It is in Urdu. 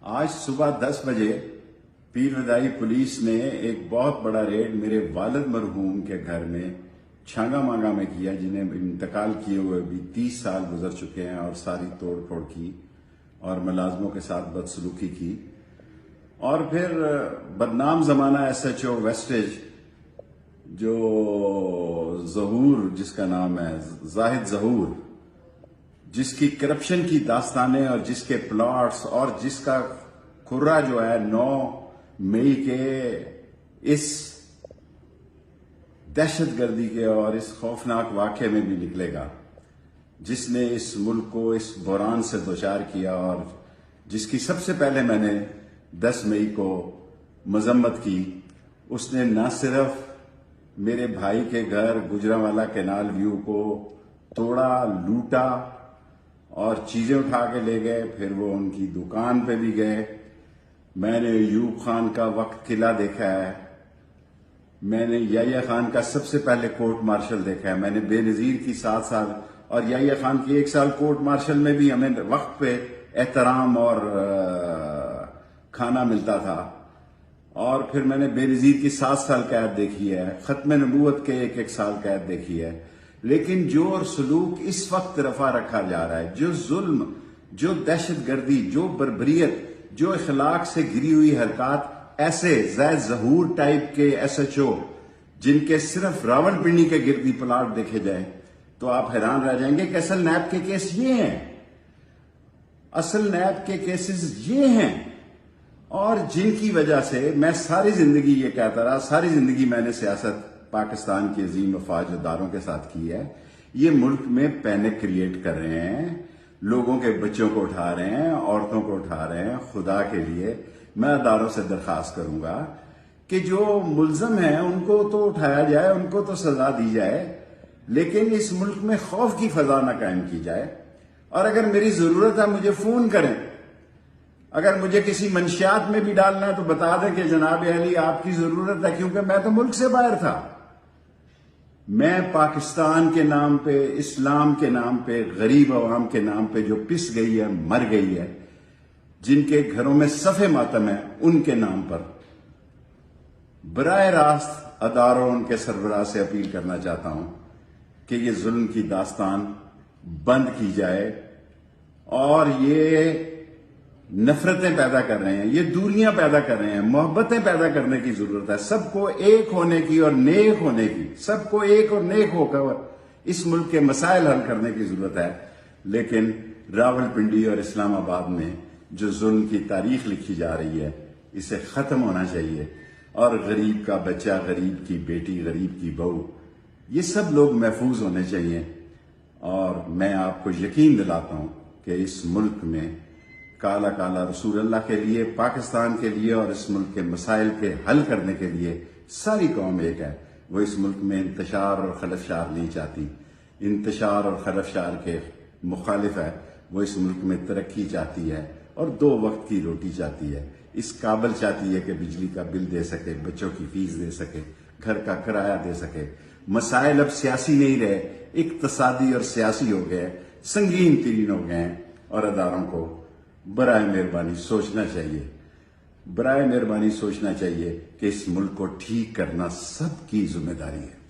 آج صبح 10 بجے پیر ودائی پولیس نے ایک بہت بڑا ریڈ میرے والد مرحوم کے گھر میں چھانگا مانگا میں کیا، جنہیں انتقال کیے ہوئے بھی 30 سال گزر چکے ہیں، اور ساری توڑ پھوڑ کی اور ملازموں کے ساتھ بدسلوکی کی، اور پھر بدنام زمانہ ایس ایچ او ویسٹیج جو ظہور، جس کا نام ہے زاہد ظہور، جس کی کرپشن کی داستانیں اور جس کے پلاٹس اور جس کا کھرا جو ہے 9 مئی کے اس دہشت گردی کے اور اس خوفناک واقعے میں بھی نکلے گا، جس نے اس ملک کو اس بحران سے دوچار کیا، اور جس کی سب سے پہلے میں نے 10 مئی کو مذمت کی۔ اس نے نہ صرف میرے بھائی کے گھر گجرانوالہ کینال ویو کو توڑا، لوٹا اور چیزیں اٹھا کے لے گئے، پھر وہ ان کی دکان پہ بھی گئے۔ میں نے ایوب خان کا وقت قلعہ دیکھا ہے، میں نے یحییٰ خان کا سب سے پہلے کورٹ مارشل دیکھا ہے، میں نے بے نظیر کی 7 سال اور یحییٰ خان کی 1 سال کورٹ مارشل میں بھی ہمیں وقت پہ احترام اور کھانا ملتا تھا، اور پھر میں نے بے نظیر کی 7 سال قید دیکھی ہے، ختم نبوت کے 1 سال قید دیکھی ہے۔ لیکن جو اور سلوک اس وقت رفع رکھا جا رہا ہے، جو ظلم، جو دہشت گردی، جو بربریت، جو اخلاق سے گری ہوئی حرکات، ایسے زید ظہور ٹائپ کے ایس ایچ او جن کے صرف راول پنڈی کے گردی پلاٹ دیکھے جائیں تو آپ حیران رہ جائیں گے کہ اصل نیب کے کیس یہ ہیں، اصل نیب کے کیسز یہ ہیں، اور جن کی وجہ سے میں ساری زندگی یہ کہتا رہا، ساری زندگی میں نے سیاست پاکستان کی عظیم افواج اداروں کے ساتھ کی ہے، یہ ملک میں پینک کریٹ کر رہے ہیں، لوگوں کے بچوں کو اٹھا رہے ہیں، عورتوں کو اٹھا رہے ہیں۔ خدا کے لیے میں اداروں سے درخواست کروں گا کہ جو ملزم ہیں ان کو تو اٹھایا جائے، ان کو تو سزا دی جائے، لیکن اس ملک میں خوف کی فضا نہ قائم کی جائے۔ اور اگر میری ضرورت ہے مجھے فون کریں، اگر مجھے کسی منشیات میں بھی ڈالنا ہے تو بتا دیں کہ جناب علی آپ کی ضرورت ہے، کیونکہ میں تو ملک سے باہر تھا۔ میں پاکستان کے نام پہ، اسلام کے نام پہ، غریب عوام کے نام پہ جو پس گئی ہے، مر گئی ہے، جن کے گھروں میں صف ماتم ہے، ان کے نام پر براہ راست اداروں، ان کے سربراہ سے اپیل کرنا چاہتا ہوں کہ یہ ظلم کی داستان بند کی جائے، اور یہ نفرتیں پیدا کر رہے ہیں، یہ دوریاں پیدا کر رہے ہیں، محبتیں پیدا کرنے کی ضرورت ہے، سب کو ایک ہونے کی اور نیک ہونے کی، سب کو ایک اور نیک ہو کر اس ملک کے مسائل حل کرنے کی ضرورت ہے۔ لیکن راول پنڈی اور اسلام آباد میں جو ظلم کی تاریخ لکھی جا رہی ہے، اسے ختم ہونا چاہیے، اور غریب کا بچہ، غریب کی بیٹی، غریب کی بہو، یہ سب لوگ محفوظ ہونے چاہیے۔ اور میں آپ کو یقین دلاتا ہوں کہ اس ملک میں کالا کالا رسول اللہ کے لیے، پاکستان کے لیے اور اس ملک کے مسائل کے حل کرنے کے لیے ساری قوم ایک ہے۔ وہ اس ملک میں انتشار اور خلفشار نہیں چاہتی، انتشار اور خلفشار کے مخالف ہے۔ وہ اس ملک میں ترقی چاہتی ہے اور 2 وقت کی روٹی چاہتی ہے، اس قابل چاہتی ہے کہ بجلی کا بل دے سکے، بچوں کی فیس دے سکے، گھر کا کرایہ دے سکے۔ مسائل اب سیاسی نہیں رہے، اقتصادی اور سیاسی ہو گئے، سنگین ترین ہو گئے ہیں، اور اداروں کو برائے مہربانی سوچنا چاہیے، برائے مہربانی سوچنا چاہیے کہ اس ملک کو ٹھیک کرنا سب کی ذمہ داری ہے۔